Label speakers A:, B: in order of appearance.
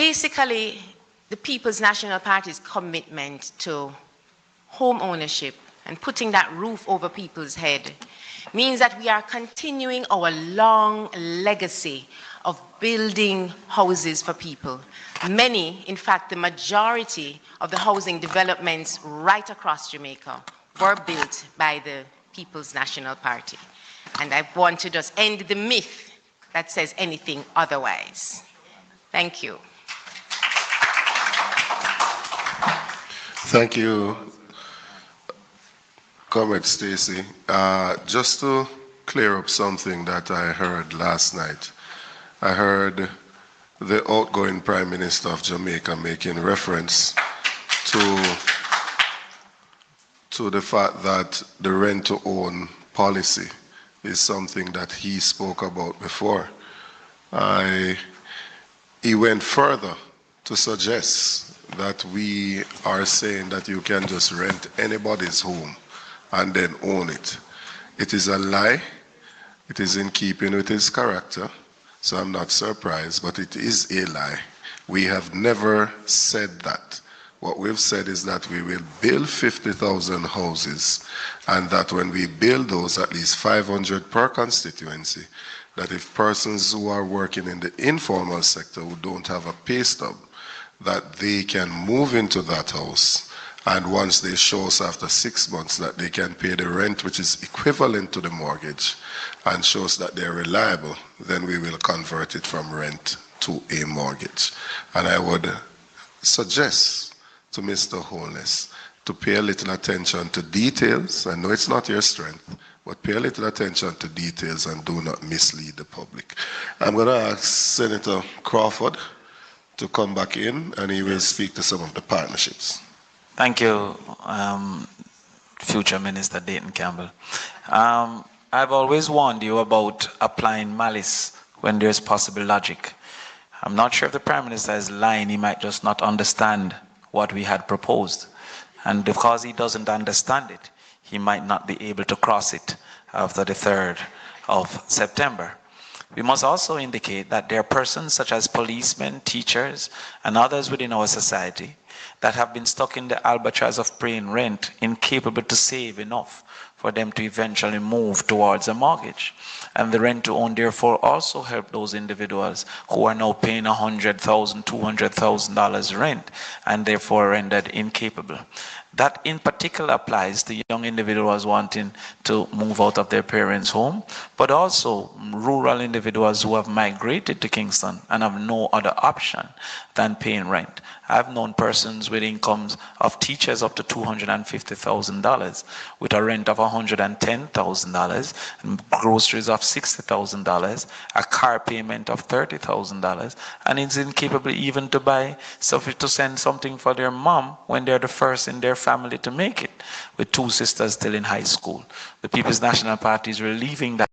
A: basically, the People's National Party's commitment to home ownership and putting that roof over people's head means that we are continuing our long legacy of building houses for people. Many, in fact, the majority of the housing developments right across Jamaica were built by the People's National Party. And I want to just end the myth that says anything otherwise. Thank you.
B: Thank you, Comrade Stacy. Just to clear up something that I heard last night. I heard the outgoing Prime Minister of Jamaica making reference to the fact that the rent-to-own policy is something that he spoke about before. He went further to suggest that we are saying that you can just rent anybody's home and then own it. It is a lie. It is in keeping with his character, so I'm not surprised, but it is a lie. We have never said that. What we've said is that we will build 50,000 houses, and that when we build those, at least 500 per constituency, that if persons who are working in the informal sector who don't have a pay stub, that they can move into that house, and once they show us after 6 months that they can pay the rent, which is equivalent to the mortgage, and shows that they're reliable, then we will convert it from rent to a mortgage. And I would suggest to Mr. Holness to pay a little attention to details. I know it's not your strength, but pay a little attention to details and do not mislead the public. I'm going to ask Senator Crawford to come back in, and he will speak to some of the partnerships.
C: Thank you, future Minister Dayton Campbell. I've always warned you about applying malice when there's possible logic. I'm not sure if the Prime Minister is lying. He might just not understand what we had proposed. And because he doesn't understand it, he might not be able to cross it after the 3rd of September. We must also indicate that there are persons such as policemen, teachers, and others within our society that have been stuck in the albatross of paying rent, incapable to save enough for them to eventually move towards a mortgage. And the rent-to-own therefore also help those individuals who are now paying $100,000, $200,000 rent, and therefore rendered incapable. That in particular applies to young individuals wanting to move out of their parents' home, but also rural individuals who have migrated to Kingston and have no other option than paying rent. I've known persons with incomes of teachers up to $250,000 with a rent of $110,000, and groceries of $60,000, a car payment of $30,000, and is incapable even to buy stuff to send something for their mom when they're the first in their family to make it, with 2 sisters still in high school. The People's National Party is relieving that